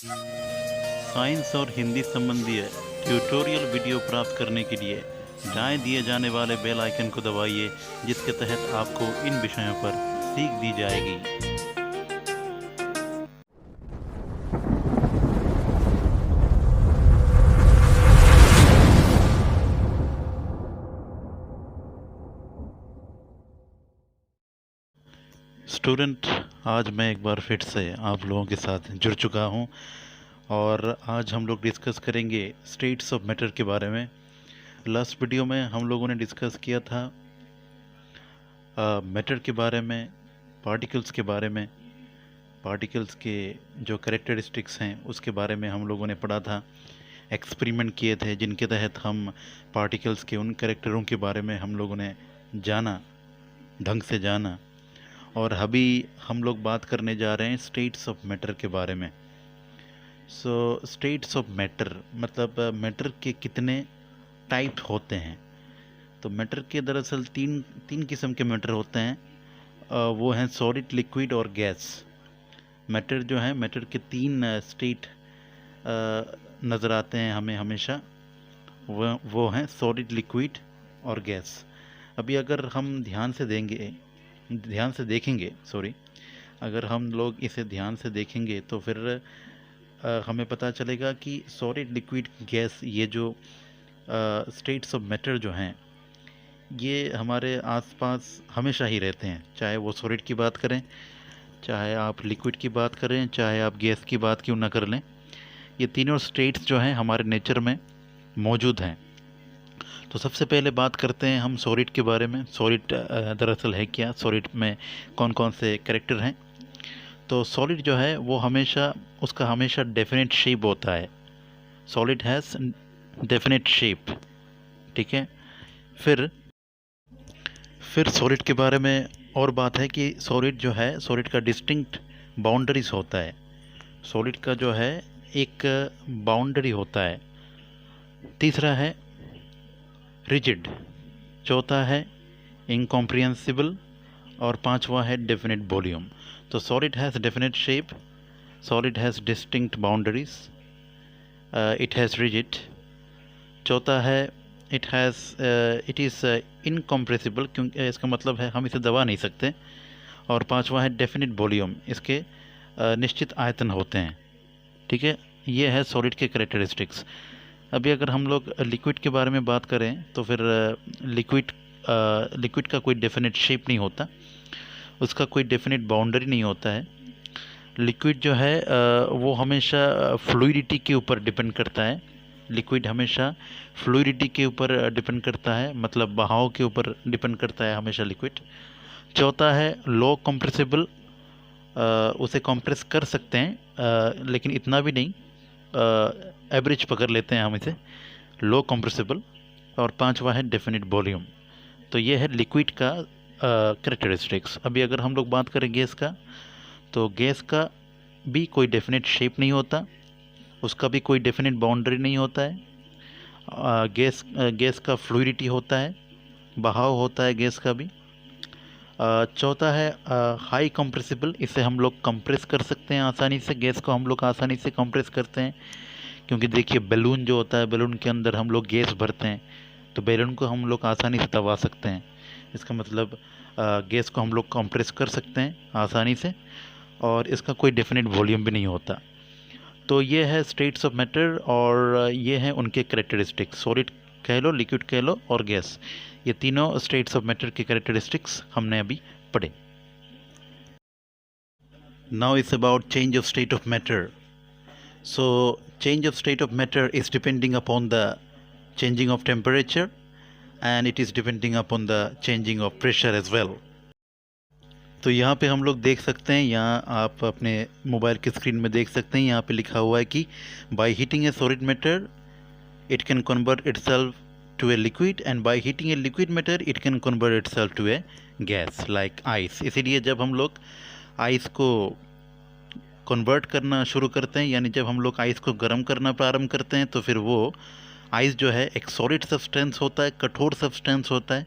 Science और हिंदी संबंधी tutorial video प्राप्त करने के लिए दाएं दिए जाने वाले बेल आइकन को दबाइए, जिसके तहत आपको इन विषयों पर सीख दी जाएगी। स्टूडेंट, आज मैं एक बार फिर से आप लोगों के साथ जुड़ चुका हूं और आज हम लोग डिस्कस करेंगे स्टेट्स ऑफ मैटर के बारे में। लास्ट वीडियो में हम लोगों ने डिस्कस किया था मैटर के बारे में, पार्टिकल्स के बारे में, पार्टिकल्स के जो कैरेक्टरिस्टिक्स हैं उसके बारे में हम लोगों ने पढ़ा था। एक्सपेरिमेंट किए थे जिनके तहत हम पार्टिकल्स के उन कैरेक्टरों के बारे में हम लोगों ने जाना, ढंग से जाना। और अभी हम लोग बात करने जा रहे हैं स्टेट्स ऑफ मैटर के बारे में। स्टेट्स ऑफ मैटर मतलब मैटर के कितने टाइप होते हैं। तो मैटर के दरअसल तीन किस्म के मैटर होते हैं। वो हैं सॉलिड, लिक्विड और गैस। मैटर जो है, मैटर के तीन स्टेट नज़र आते हैं हमें हमेशा। वो हैं सॉलिड, लिक्विड और गैस। अभी अगर हम ध्यान से देखेंगे अगर हम लोग इसे ध्यान से देखेंगे तो फिर हमें पता चलेगा कि सॉलिड, लिक्विड, गैस, ये जो स्टेट्स ऑफ मैटर जो हैं ये हमारे आसपास हमेशा ही रहते हैं। चाहे वो सॉलिड की बात करें, चाहे आप लिक्विड की बात करें, चाहे आप गैस की बात क्यों ना कर लें, ये तीनों स्टेट्स जो हैं हमारे नेचर में मौजूद हैं। तो सबसे पहले बात करते हैं हम सॉलिड के बारे में। सॉलिड दरअसल है क्या, सॉलिड में कौन कौन से कैरेक्टर हैं। तो सॉलिड जो है वो उसका हमेशा डेफिनेट शेप होता है। सॉलिड हैज़ डेफिनेट शेप, ठीक है। फिर सॉलिड के बारे में और बात है कि सॉलिड जो है, सॉलिड का डिस्टिंक्ट बाउंड्रीज होता है। सॉलिड का जो है एक बाउंड्री होता है। तीसरा है रिजिड, चौथा है इनकॉम्प्रिहेंसिबल और पांचवा है डेफिनेट वॉल्यूम। तो solid has definite shape, solid has distinct boundaries, it has rigid. चौथा है इट इज़ इनकॉम्प्रेसिबल, क्योंकि इसका मतलब है हम इसे दबा नहीं सकते। और पांचवा है डेफिनेट वॉल्यूम, इसके निश्चित आयतन होते हैं, ठीक है। ये है सॉलिड के कैरेक्टरिस्टिक्स। अभी अगर हम लोग लिक्विड के बारे में बात करें तो फिर लिक्विड का कोई डेफिनेट शेप नहीं होता, उसका कोई डेफिनेट बाउंड्री नहीं होता है। लिक्विड जो है वो हमेशा फ्लूइडिटी के ऊपर डिपेंड करता है। लिक्विड हमेशा फ्लूइडिटी के ऊपर डिपेंड करता है, मतलब बहाव के ऊपर डिपेंड करता है हमेशा लिक्विड। चौथा है लो कंप्रेसिबल, उसे कंप्रेस कर सकते हैं लेकिन इतना भी नहीं, एवरेज पकड़ लेते हैं हम इसे, लो कंप्रेसिबल। और पांचवा है डेफिनेट वॉल्यूम। तो ये है लिक्विड का कैरेक्टरिस्टिक्स। अभी अगर हम लोग बात करें गैस का, तो गैस का भी कोई डेफिनेट शेप नहीं होता, उसका भी कोई डेफिनेट बाउंड्री नहीं होता है। गैस का फ्लूइडिटी होता है, बहाव होता है गैस का भी। चौथा है हाई कंप्रेसिबल, इसे हम लोग कंप्रेस कर सकते हैं आसानी से। गैस को हम लोग आसानी से कंप्रेस करते हैं, क्योंकि देखिए बैलून जो होता है, बैलून के अंदर हम लोग गैस भरते हैं, तो बैलून को हम लोग आसानी से दबा सकते हैं। इसका मतलब गैस को हम लोग कंप्रेस कर सकते हैं आसानी से, और इसका कोई डेफिनेट वॉल्यूम भी नहीं होता। तो ये है स्टेट्स ऑफ मैटर और ये हैं उनके कैरेक्टरिस्टिक्स। सॉलिड कह लो, लिक्विड कह लो और गैस, ये तीनों स्टेट्स ऑफ मैटर के कैरेक्टरिस्टिक्स हमने अभी पढ़े। Now it's about change of state of matter. So change of state of matter is depending upon the changing of temperature, and it is depending upon the changing of pressure as well. तो यहाँ पे हम लोग देख सकते हैं, यहाँ आप अपने मोबाइल की स्क्रीन में देख सकते हैं, यहाँ पे लिखा हुआ है कि by heating a solid matter it can convert itself to a liquid, and by heating a liquid matter it can convert itself to a gas like ice. इसीलिए जब हम लोग आइस को कन्वर्ट करना शुरू करते हैं, यानी जब हम लोग आइस को गर्म करना प्रारंभ करते हैं, तो फिर वो आइस जो है एक सॉलिड सब्सटेंस होता है, कठोर सब्सटेंस होता है,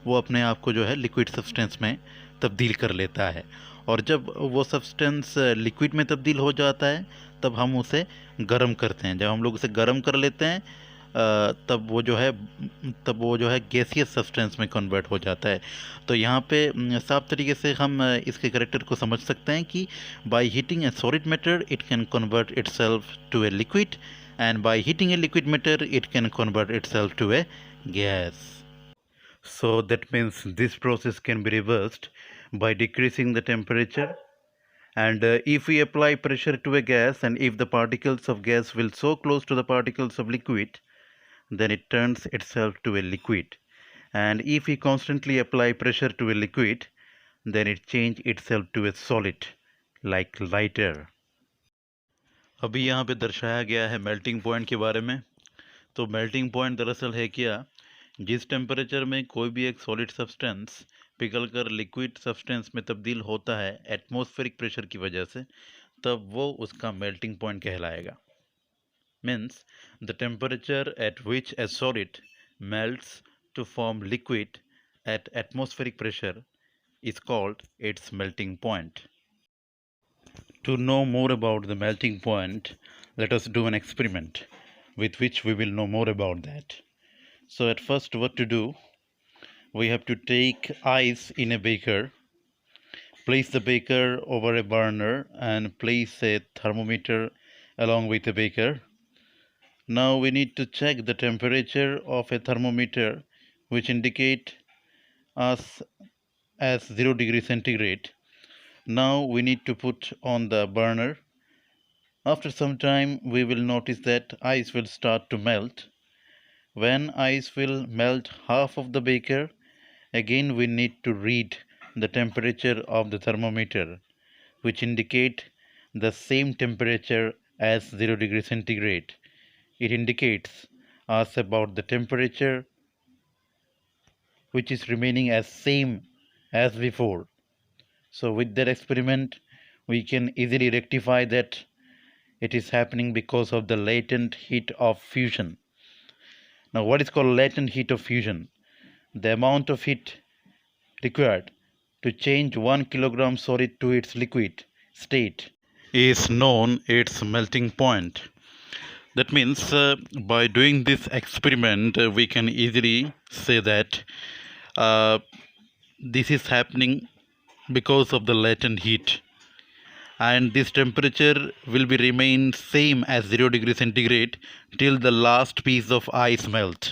वो अपने आप को जो है लिक्विड सब्सटेंस में तब्दील कर लेता है। और जब वो सब्सटेंस लिक्विड में तब्दील हो जाता है तब हम उसे गर्म करते हैं। जब हम लोग उसे गर्म कर लेते हैं तब वो जो है गैसियस सब्सटेंस में कन्वर्ट हो जाता है। तो यहाँ पे साफ तरीके से हम इसके करेक्टर को समझ सकते हैं कि by heating a solid matter it can convert itself to a liquid, and by heating a liquid matter it can convert itself to a gas. So that means this process can be reversed by decreasing the temperature, and if we apply pressure to a gas and if the particles of gas will so close to the particles of liquid, then it turns itself to a liquid, and if we constantly apply pressure to a liquid, then it change itself to a solid like lighter. अभी यहाँ पे दर्शाया गया है melting point के बारे में। तो मेल्टिंग पॉइंट दरअसल है क्या, जिस टेम्परेचर में कोई भी एक सॉलिड सब्सटेंस पिघलकर लिक्विड सब्सटेंस में तब्दील होता है एटमॉस्फेरिक प्रेशर की वजह से, तब वो उसका मेल्टिंग पॉइंट कहलाएगा। Means the temperature at which a solid melts to form liquid at atmospheric pressure is called its melting point. To know more about the melting point, let us do an experiment with which we will know more about that. So at first what to do, we have to take ice in a beaker, place the beaker over a burner and place a thermometer along with the beaker. Now we need to check the temperature of a thermometer which indicate us as 0 degree centigrade. Now we need to put on the burner. After some time we will notice that ice will start to melt. When ice will melt half of the beaker, again we need to read the temperature of the thermometer, which indicate the same temperature as 0 degree centigrade. It indicates us about the temperature which is remaining as same as before. So with that experiment we can easily rectify that it is happening because of the latent heat of fusion. Now what is called latent heat of fusion? The amount of heat required to change 1 kilogram solid to its liquid state is known its melting point. That means by doing this experiment we can easily say that this is happening because of the latent heat, and this temperature will be remain same as 0 degree centigrade till the last piece of ice melt.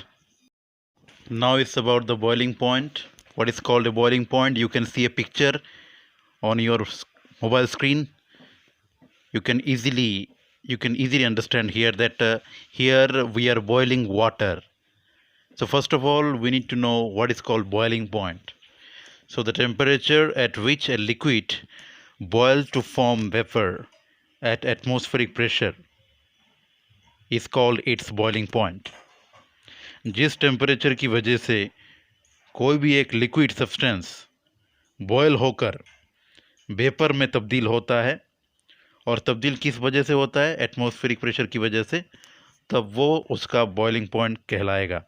Now it's about the boiling point. What is called a boiling point? You can see a picture on your mobile screen. You can easily understand here that here we are boiling water. So first of all we need to know what is called boiling point. So the temperature at which a liquid boils to form vapor at atmospheric pressure is called its boiling point. जिस temperature की वजह से कोई भी एक liquid substance boil होकर vapour में तब्दील होता है, और तब्दील किस वजह से होता है, एटमॉस्फेरिक प्रेशर की वजह से, तब वो उसका बॉइलिंग पॉइंट कहलाएगा।